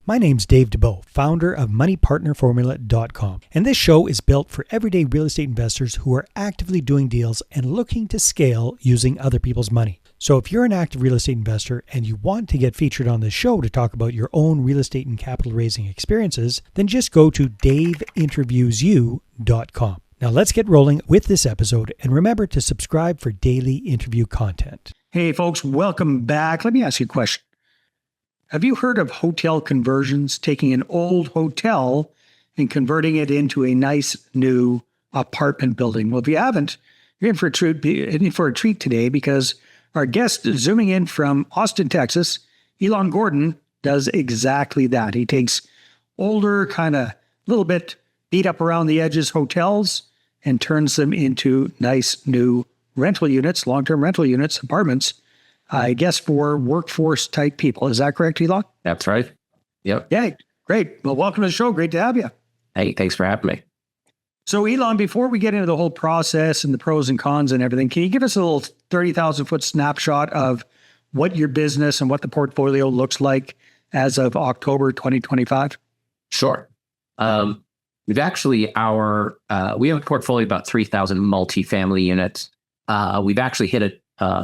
My name's Dave Dubeau, founder of MoneyPartnerFormula.com, and this show is built for everyday real estate investors who are actively doing deals and looking to scale using other people's money. So if you're an active real estate investor and you want to get featured on this show to talk about your own real estate and capital raising experiences, then just go to daveinterviewsyou.com. Now let's get rolling with this episode, and remember to subscribe for daily interview content. Hey folks, welcome back. Let me ask you a question. Have you heard of hotel conversions, taking an old hotel and converting it into a nice new apartment building? Well, if you haven't, you're in for a treat today, because our guest zooming in from Austin, Texas, Elan Gordon, does exactly that. He takes older, kind of little bit beat up around the edges hotels and turns them into nice new rental units, long-term rental units, apartments, I guess for workforce type people. Is that correct, Elan? That's right. Yep. Yeah, great. Well, welcome to the show. Great to have you. Hey, thanks for having me. So Elan, before we get into the whole process and the pros and cons and everything, can you give us a little 30,000 foot snapshot of what your business and what the portfolio looks like as of October 2025? Sure. We've actually, we have a portfolio of about 3,000 multifamily units. We've actually hit a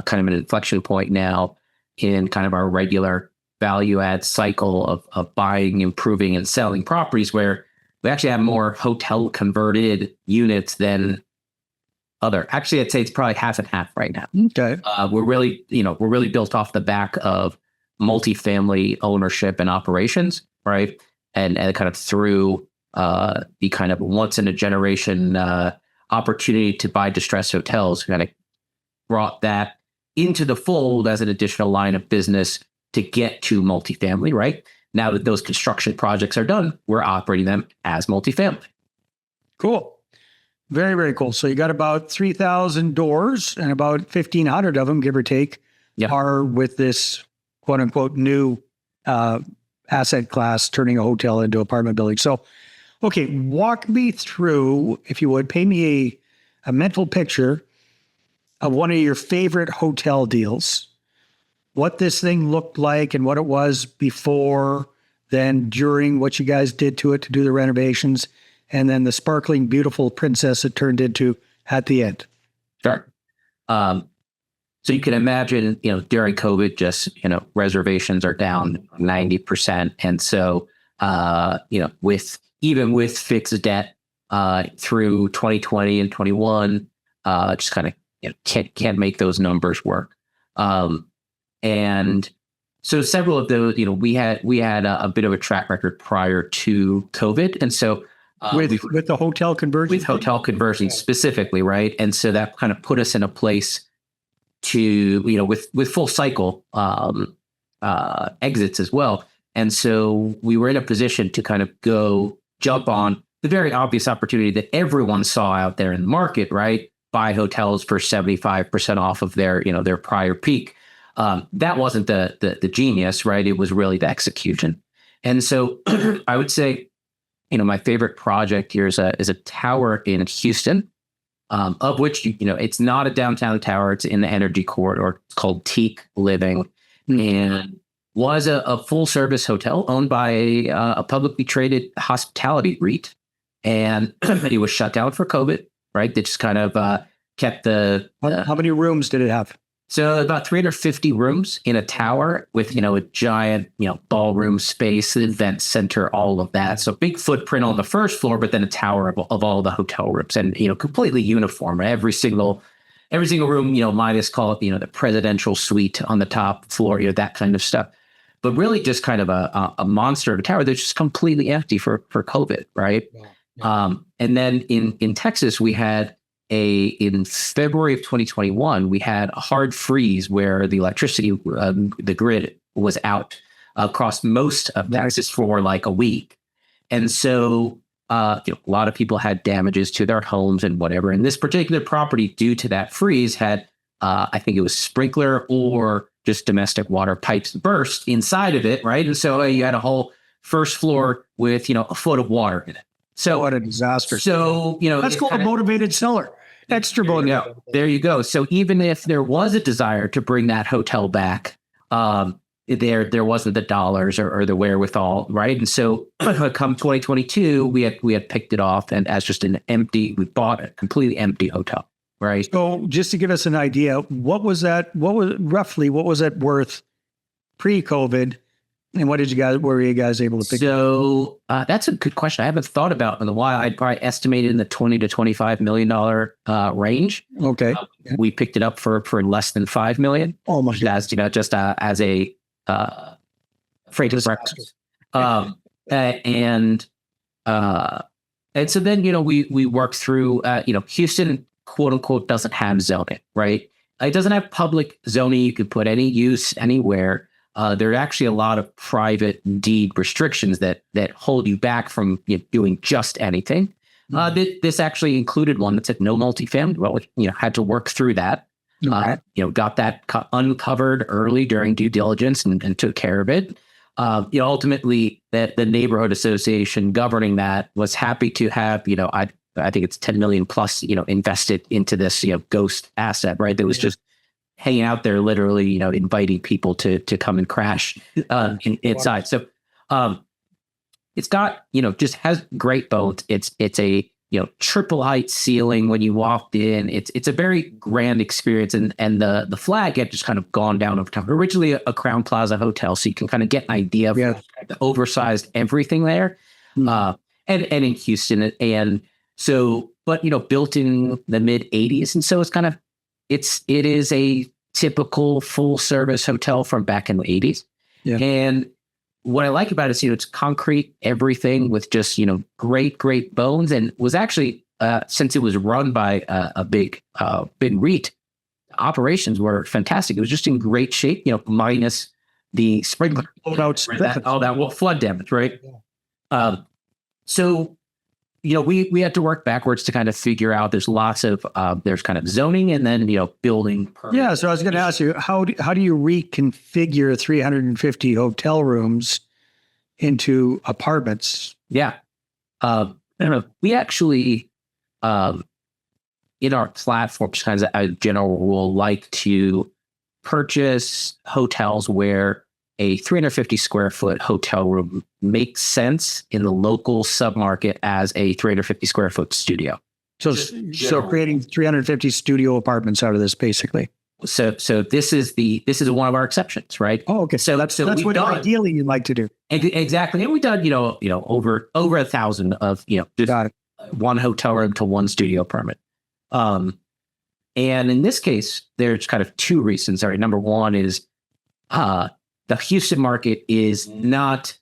kind of an inflection point now in kind of our regular value add cycle of buying, improving, and selling properties, where we actually have more hotel converted units than other. Actually, I'd say it's probably half and half right now. Okay. We're really built off the back of multifamily ownership and operations, right? And kind of through the kind of once in a generation opportunity to buy distressed hotels, kind of brought that into the fold as an additional line of business to get to multifamily, right? Now that those construction projects are done, we're operating them as multifamily. Cool. Very, very cool. So you got about 3,000 doors, and about 1,500 of them, give or take, are with this quote unquote new asset class, turning a hotel into apartment building. So, okay, walk me through, if you would, paint me a mental picture of one of your favorite hotel deals, what this thing looked like and what it was before, then during, what you guys did to it to do the renovations, and then the sparkling, beautiful princess it turned into at the end. Sure. So you can imagine, during COVID, just, reservations are down 90%. And so, with fixed debt through 2020 and 21, just kind of can't make those numbers work. And so several of those, we had a bit of a track record prior to COVID. And so with the hotel conversion? With hotel conversions specifically, right? And so that kind of put us in a place to, with full cycle exits as well. And so we were in a position to kind of jump on the very obvious opportunity that everyone saw out there in the market, right? Buy hotels for 75% off of their prior peak. That wasn't the genius, right? It was really the execution. And so I would say, my favorite project here is a tower in Houston, of which, it's not a downtown tower. It's in the energy corridor. It's called Teak Living, and was a full service hotel owned by a publicly traded hospitality REIT. And it was shut down for COVID, right? They just kind of kept the... How many rooms did it have? So about 350 rooms in a tower with, a giant, ballroom space, event center, all of that. So big footprint on the first floor, but then a tower of all the hotel rooms, and, completely uniform. Every single room, minus, call it, the presidential suite on the top floor, that kind of stuff. But really just kind of a monster of a tower that's just completely empty for COVID, right? Yeah. And then in Texas, we had in February of 2021, we had a hard freeze where the electricity, the grid was out across most of Texas for like a week. And so a lot of people had damages to their homes and whatever. And this particular property, due to that freeze, had, I think it was sprinkler or just domestic water pipes burst inside of it, right? And so you had a whole first floor with, a foot of water in it. So what a disaster. So, that's called a motivated seller. Extra motivated. There you go. So even if there was a desire to bring that hotel back, there wasn't the dollars or the wherewithal, right? And so come 2022, we had picked it off and as just we bought a completely empty hotel, right? So just to give us an idea, what was that worth pre-COVID? And were you guys able to pick it up? So that's a good question. I haven't thought about in a while. I'd probably estimated in the $20 to $25 million range. Okay. We picked it up for less than $5 million. Oh my God. Just as a freight reference. And so then, we work through, Houston, quote unquote, doesn't have zoning, right? It doesn't have public zoning. You could put any use anywhere. There are actually a lot of private deed restrictions that hold you back from doing just anything. This actually included one that said no multifamily. Well, had to work through that. Got that uncovered early during due diligence and took care of it. Ultimately, that the neighborhood association governing that was happy to have, I think it's 10 million plus, invested into this, ghost asset, right? That was just hanging out there, literally, inviting people to come and crash inside. So it's got, just has great bones. It's a triple height ceiling when you walked in. It's a very grand experience, and the flag had just kind of gone down over time. Originally a Crown Plaza hotel, so you can kind of get an idea of the oversized everything there, and in Houston, and so, but built in the mid '80s, and so it's kind of it is a typical full service hotel from back in the '80s, and what I like about it is, it's concrete, everything with just, great bones, and was actually, since it was run by a big REIT, operations were fantastic. It was just in great shape, minus the sprinkler, all that flood damage, right? Yeah. So, we had to work backwards to kind of figure out, there's lots of, there's kind of zoning and then, building. Yeah. So I was going to ask you, how do you reconfigure 350 hotel rooms into apartments? Yeah. We actually, in our platform, just kind of a general rule, like to purchase hotels where a 350 square foot hotel room makes sense in the local submarket as a 350 square foot studio. So creating 350 studio apartments out of this, basically. So this is one of our exceptions, right? Oh, okay. So that's what ideally you'd like to do. Exactly. And we've done, over 1,000 of, just one hotel room to one studio apartment. And in this case, there's kind of two reasons. All right. Number one is, the Houston market is not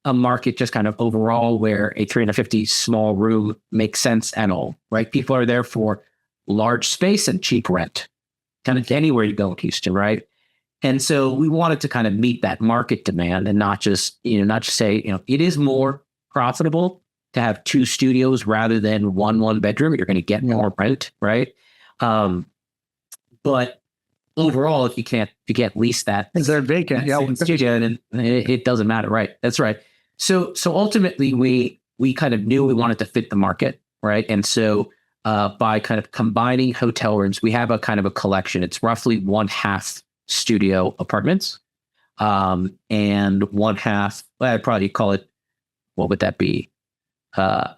a market just kind of overall where a 350 small room makes sense at all, right? People are there for large space and cheap rent, kind of anywhere you go in Houston, right? And so we wanted to kind of meet that market demand and not just say, it is more profitable to have two studios rather than one bedroom. You're going to get more rent, right? But overall, if you can't lease that, is there vacant? Yeah, studio, and it doesn't matter, right? That's right. So ultimately, we kind of knew we wanted to fit the market, right? And so by kind of combining hotel rooms, we have a kind of a collection. It's roughly 1/2 studio apartments, and 1/2. Well, I'd probably call it. What would that be? I'm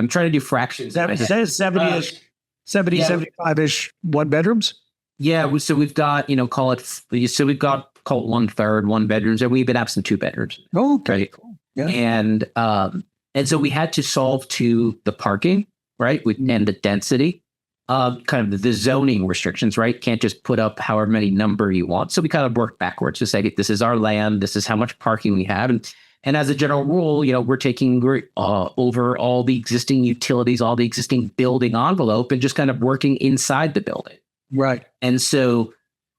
trying to do fractions. 70-ish, 75-ish one bedrooms. Yeah, so we've got, call it 1/3 one bedrooms, and we've been absent 2 bedrooms. Oh, okay, right? Cool. Yeah. And so we had to solve to the parking, right, and the density, kind of the zoning restrictions, right? Can't just put up however many number you want. So we kind of work backwards to say, this is our land, this is how much parking we have, and as a general rule, we're taking over all the existing utilities, all the existing building envelope, and just kind of working inside the building. Right. And so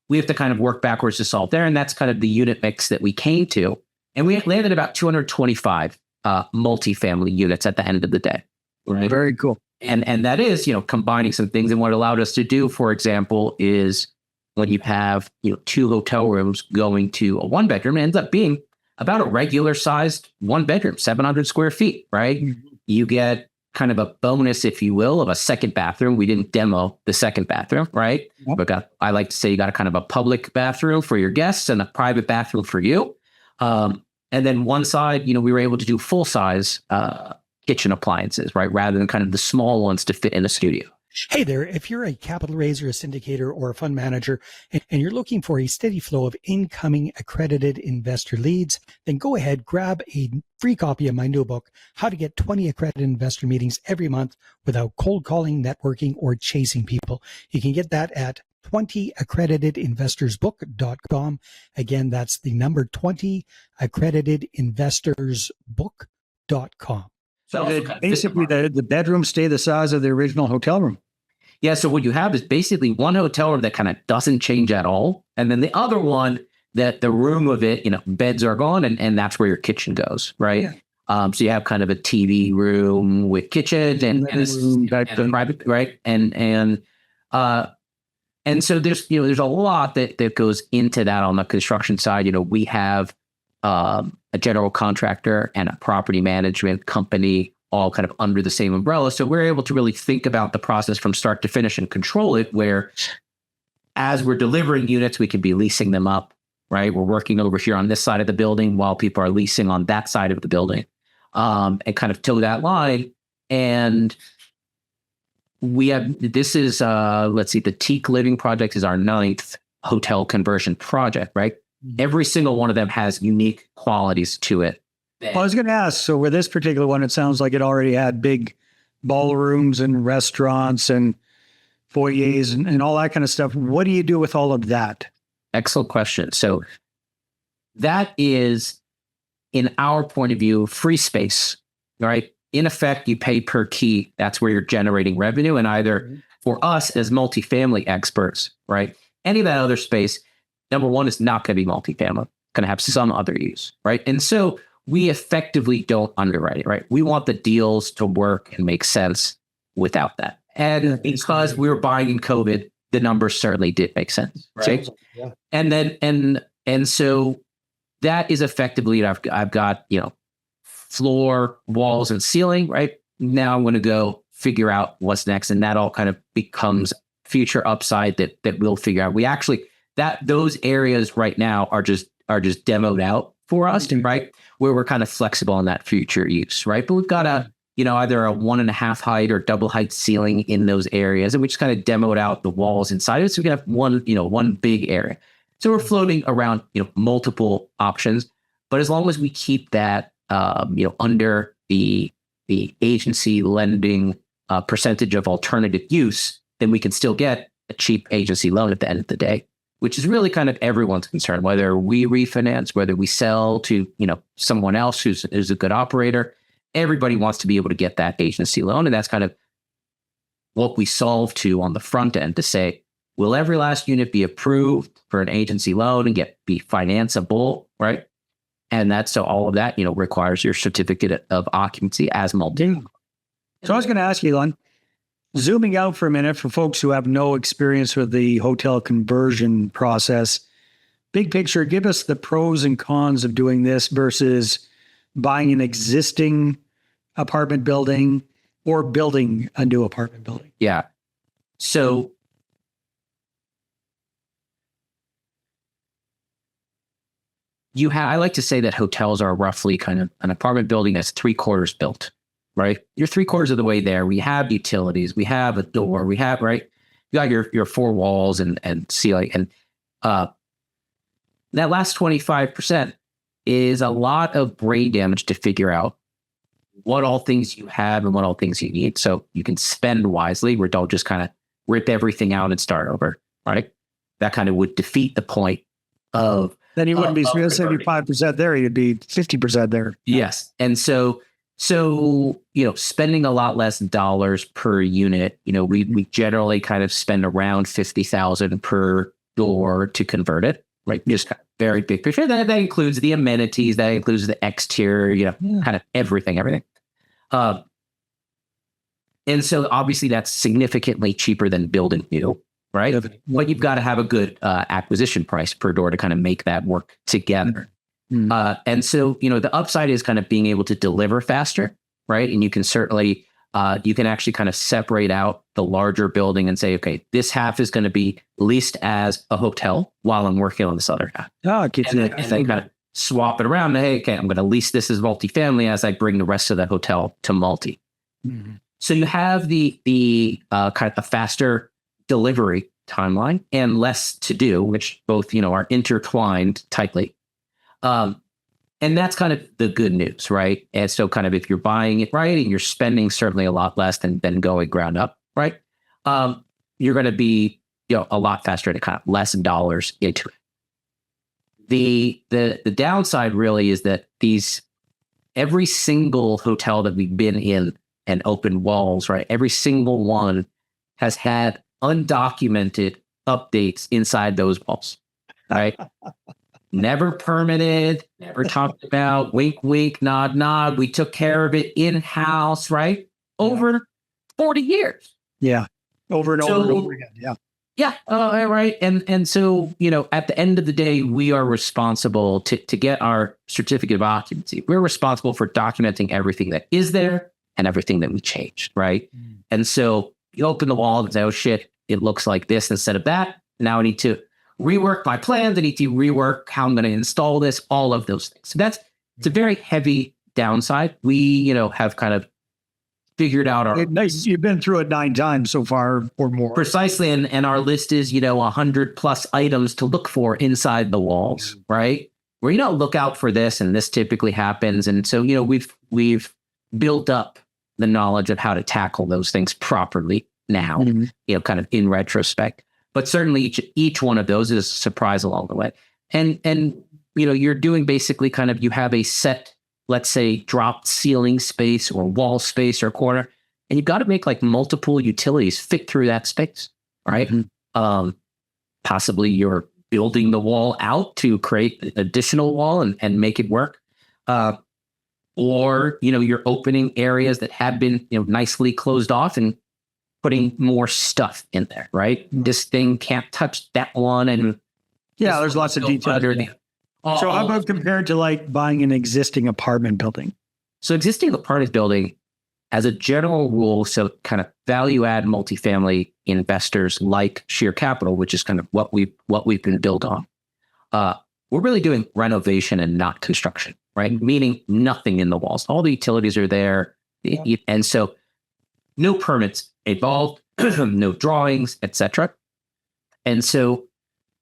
we have to kind of work backwards to solve there. And that's kind of the unit mix that we came to. And we landed about 225 multifamily units at the end of the day. Right. Very cool. And that is, combining some things. And what it allowed us to do, for example, is when you have, 2 hotel rooms going to a 1 bedroom, it ends up being about a regular sized 1 bedroom, 700 square feet, right? Mm-hmm. You get kind of a bonus, if you will, of a second bathroom. We didn't demo the second bathroom, right? Yep. But I like to say you got a kind of a public bathroom for your guests and a private bathroom for you. And then one side, we were able to do full size kitchen appliances, right? Rather than kind of the small ones to fit in a studio. Hey there, if you're a capital raiser, a syndicator, or a fund manager, and you're looking for a steady flow of incoming accredited investor leads, then go ahead, grab a free copy of my new book, How to Get 20 Accredited Investor Meetings Every Month Without Cold Calling, Networking, or Chasing People. You can get that at 20accreditedinvestorsbook.com. Again, that's the number 20accreditedinvestorsbook.com. So basically, the bedrooms stay the size of the original hotel room. Yeah. So what you have is basically one hotel room that kind of doesn't change at all. And then the other one that the room of it, beds are gone and that's where your kitchen goes. Right. Yeah. So you have kind of a TV room with kitchen and private, right. And so there's a lot that goes into that on the construction side. We have a general contractor and a property management company all kind of under the same umbrella. So we're able to really think about the process from start to finish and control it, where as we're delivering units, we can be leasing them up, right? We're working over here on this side of the building while people are leasing on that side of the building, and kind of toe that line. And this is, the Teak Living project is our 9th hotel conversion project, right? Every single one of them has unique qualities to it. Well, I was going to ask, so with this particular one, it sounds like it already had big ballrooms and restaurants and foyers and all that kind of stuff. What do you do with all of that? Excellent question. So that is, in our point of view, free space, right? In effect, you pay per key. That's where you're generating revenue. And either for us as multifamily experts, right? Any of that other space, number one, is not going to be multifamily, going to have some other use, right? And so we effectively don't underwrite it, right? We want the deals to work and make sense without that. And because we were buying in COVID, the numbers certainly did make sense, right? Yeah. And so that is effectively, I've got, floor, walls, and ceiling, right? Now I'm going to go figure out what's next. And that all kind of becomes future upside that we'll figure out. We actually, those areas right now are just demoed out for us, right? Where we're kind of flexible on that future use, right? But we've got either a 1.5 height or double height ceiling in those areas. And we just kind of demoed out the walls inside it. So we can have one big area. So we're floating around, multiple options, but as long as we keep that, under the agency lending percentage of alternative use, then we can still get a cheap agency loan at the end of the day, which is really kind of everyone's concern, whether we refinance, whether we sell to, someone else who's a good operator. Everybody wants to be able to get that agency loan. And that's kind of what we solve to on the front end to say, will every last unit be approved for an agency loan and be financeable, right? And so all of that, requires your certificate of occupancy as multi. So I was going to ask you, Elan, zooming out for a minute for folks who have no experience with the hotel conversion process, big picture, give us the pros and cons of doing this versus buying an existing apartment building or building a new apartment building. Yeah. So I like to say that hotels are roughly kind of an apartment building that's 3/4 built, right? You're 3/4 of the way there. We have utilities, we have a door, we have, right? You got your 4 walls and ceiling. And that last 25% is a lot of brain damage to figure out what all things you have and what all things you need. So you can spend wisely, where don't just kind of rip everything out and start over, right? That kind of would defeat the point of... Then you wouldn't be 75% there, you'd be 50% there. Yes. And so, spending a lot less dollars per unit, we generally kind of spend around $50,000 per door to convert it, right? Just kind of very big picture. That includes the amenities, that includes the exterior, kind of everything. And so obviously that's significantly cheaper than building new, right? But you've got to have a good acquisition price per door to kind of make that work together. And so, the upside is kind of being able to deliver faster, right? And you can certainly You can actually kind of separate out the larger building and say, okay, this half is going to be leased as a hotel while I'm working on this other half. Oh, it gets And then kind of swap it around. Hey, okay, I'm going to lease this as multifamily as I bring the rest of the hotel to multi. Mm-hmm. So you have the kind of a faster delivery timeline and less to do, which both, are intertwined tightly. And that's kind of the good news, right? And so kind of if you're buying it right and you're spending certainly a lot less than going ground up, right? You're going to be, a lot faster to kind of less dollars into it. The downside really is that every single hotel that we've been in and open walls, right? Every single one has had undocumented updates inside those walls, right? Never permitted, never talked about, wink, wink, nod, nod. We took care of it in-house, right? Over 40 years. Yeah. Over and over and over again. Yeah. Yeah. Right. And so, at the end of the day, we are responsible to get our certificate of occupancy. We're responsible for documenting everything that is there and everything that we changed, right? Mm. And so you open the wall and say, oh shit, it looks like this instead of that. Now I need to rework my plans. I need to rework how I'm going to install this, all of those things. So it's a very heavy downside. We, have kind of figured out our... Nice. You've been through it 9 times so far or more. Precisely. And our list is, 100 plus items to look for inside the walls, right? Where, look out for this and this typically happens. And so, we've built up the knowledge of how to tackle those things properly now, kind of in retrospect. But certainly each one of those is a surprise along the way. And you're doing basically kind of, you have a set, let's say, dropped ceiling space or wall space or corner, and you've got to make like multiple utilities fit through that space, right? Mm-hmm. Possibly you're building the wall out to create an additional wall and make it work. Or, you're opening areas that have been, nicely closed off and putting more stuff in there, right? This thing can't touch that one. And there's lots of detail. So how about compared to like buying an existing apartment building? So existing apartment building, as a general rule, so kind of value add multifamily investors like Sheer Capital, which is kind of what we've been built on. We're really doing renovation and not construction, right? Meaning nothing in the walls. All the utilities are there. Yeah. And so no permits involved, no drawings, etc. And so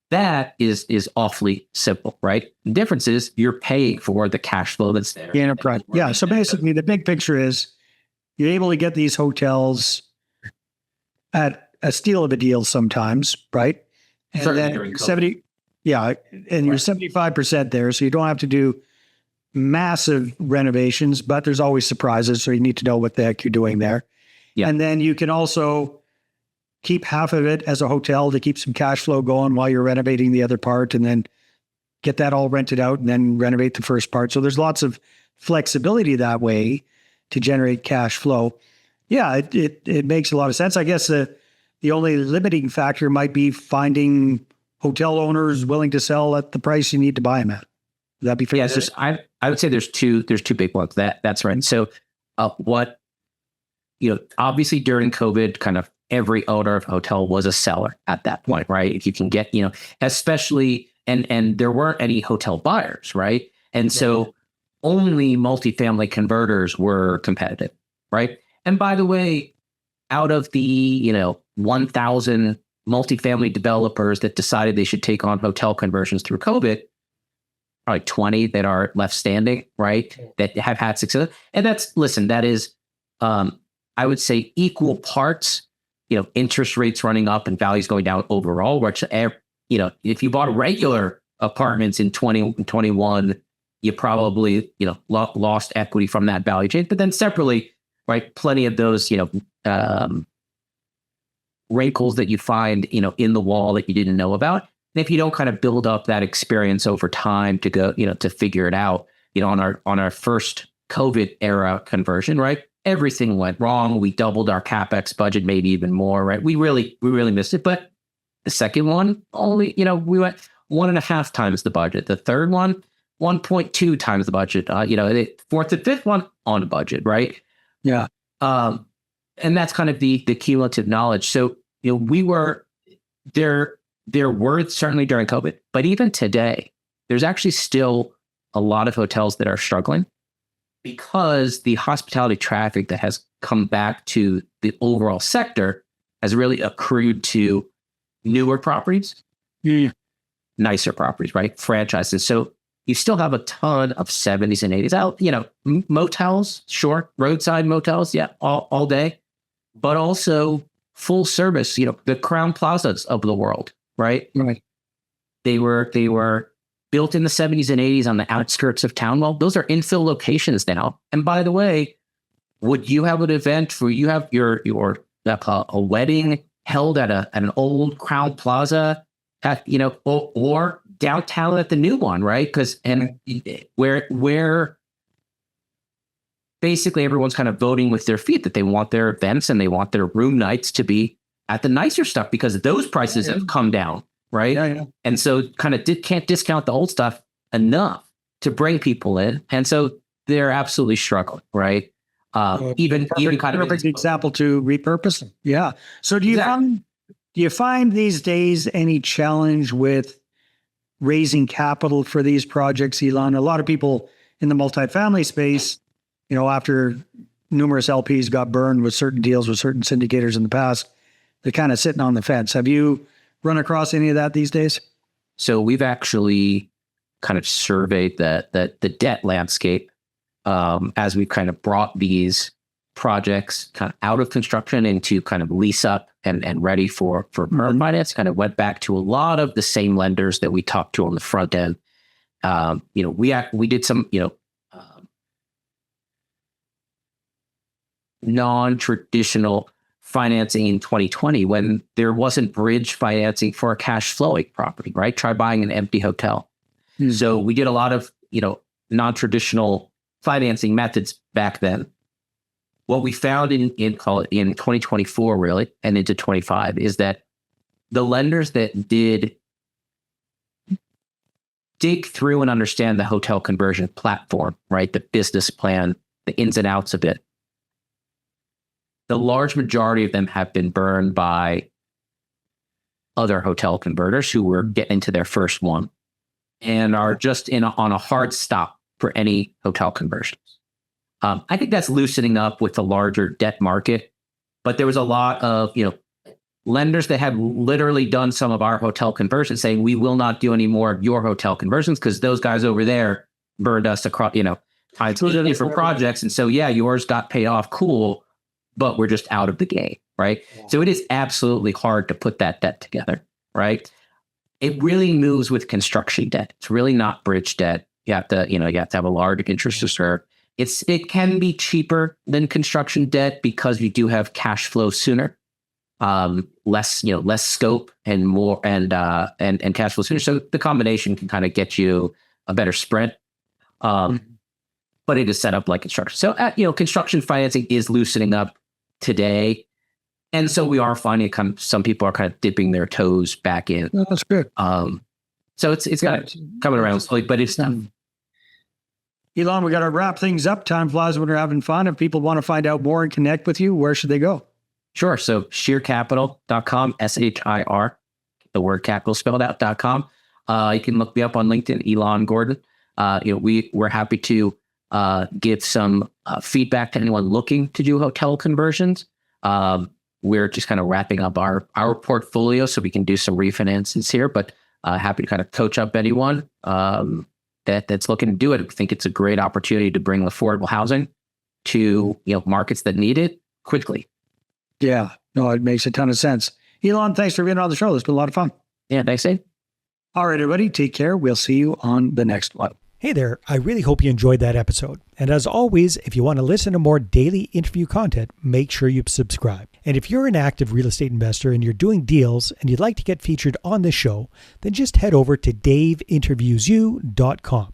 that is awfully simple, right? The difference is you're paying for the cash flow that's there. The enterprise. Yeah. So basically the big picture is you're able to get these hotels at a steal of a deal sometimes, right? And certainly then 70, and you're 75% there. So you don't have to do massive renovations, but there's always surprises. So you need to know what the heck you're doing there. Yeah. And then you can also keep half of it as a hotel to keep some cash flow going while you're renovating the other part, and then get that all rented out and then renovate the first part. So there's lots of flexibility that way to generate cash flow. Yeah, it makes a lot of sense. I guess the only limiting factor might be finding hotel owners willing to sell at the price you need to buy them at. Would that be fair? Yes, I would say there's two big ones. That's right. So obviously during COVID, kind of every owner of a hotel was a seller at that point, right? If you can get, especially, and there weren't any hotel buyers, right? And so only multifamily converters were competitive, right? And by the way, out of the, 1,000 multifamily developers that decided they should take on hotel conversions through COVID, probably 20 that are left standing, right? That have had success. And that is, I would say equal parts, interest rates running up and values going down overall, which, if you bought regular apartments in 2021, you probably, lost equity from that value change. But then separately, right, plenty of those, wrinkles that you find, in the wall that you didn't know about. And if you don't kind of build up that experience over time to go, to figure it out, on our first COVID era conversion, right? Everything went wrong. We doubled our CapEx budget, maybe even more, right? We really missed it. But the second one, only, we went 1.5 times the budget. The third one, 1.2 times the budget. The fourth and fifth one on budget, right? Yeah. And that's kind of the cumulative knowledge. So, we were there were certainly during COVID, but even today, there's actually still a lot of hotels that are struggling because the hospitality traffic that has come back to the overall sector has really accrued to newer properties, nicer properties, right? Franchises. So you still have a ton of 70s and 80s out, motels, sure, roadside motels, yeah, all day, but also full service, the Crown Plazas of the world, right? Right. They were built in the 70s and 80s on the outskirts of town. Well, those are infill locations now. And by the way, would you have an event where you have your a wedding held at an old Crown Plaza or downtown at the new one, right? Where basically everyone's kind of voting with their feet that they want their events and they want their room nights to be at the nicer stuff because those prices have come down, right? Yeah. And so kind of can't discount the old stuff enough to bring people in. And so they're absolutely struggling, right? Even kind of perfect example to repurpose them. Yeah. So do you find these days any challenge with raising capital for these projects, Elan? A lot of people in the multifamily space, after numerous LPs got burned with certain deals with certain syndicators in the past, they're kind of sitting on the fence. Have you run across any of that these days? So we've actually kind of surveyed the debt landscape as we've kind of brought these projects kind of out of construction into kind of lease up and ready for perm finance. Kind of went back to a lot of the same lenders that we talked to on the front end. We did some non-traditional financing in 2020 when there wasn't bridge financing for a cash flowing property, right? Try buying an empty hotel. So we did a lot of, non-traditional financing methods back then. What we found in 2024 really and into 25 is that the lenders that did dig through and understand the hotel conversion platform, right? The business plan, the ins and outs of it. The large majority of them have been burned by other hotel converters who were getting into their first one and are just on a hard stop for any hotel conversions. I think that's loosening up with the larger debt market, but there was a lot of, lenders that had literally done some of our hotel conversions saying, we will not do any more of your hotel conversions because those guys over there burned us across, times different projects. And so, yeah, yours got paid off. Cool. But we're just out of the game, right? Yeah. So it is absolutely hard to put that debt together, right? It really moves with construction debt. It's really not bridge debt. You have to have a large interest reserve. It can be cheaper than construction debt because you do have cash flow sooner, less scope and more and cash flow sooner. So the combination can kind of get you a better spread. But it is set up like construction. So construction financing is loosening up today. And so we are finding some people are kind of dipping their toes back in. Oh, that's good. So it's got coming around slowly, but it's not. Elan, we got to wrap things up. Time flies when we're having fun. If people want to find out more and connect with you, where should they go? Sure. So shearcapital.com, SHIR, the word capital spelled out.com. You can look me up on LinkedIn, Elan Gordon. We're happy to give some feedback to anyone looking to do hotel conversions. We're just kind of wrapping up our portfolio so we can do some refinances here, but happy to kind of coach up anyone that's looking to do it. I think it's a great opportunity to bring affordable housing to markets that need it quickly. Yeah, no, it makes a ton of sense. Elan, thanks for being on the show. It's been a lot of fun. Yeah, thanks, Dave. All right, everybody, take care. We'll see you on the next one. Hey there, I really hope you enjoyed that episode. And as always, if you want to listen to more daily interview content, make sure you subscribe. And if you're an active real estate investor and you're doing deals and you'd like to get featured on this show, then just head over to daveinterviewsyou.com.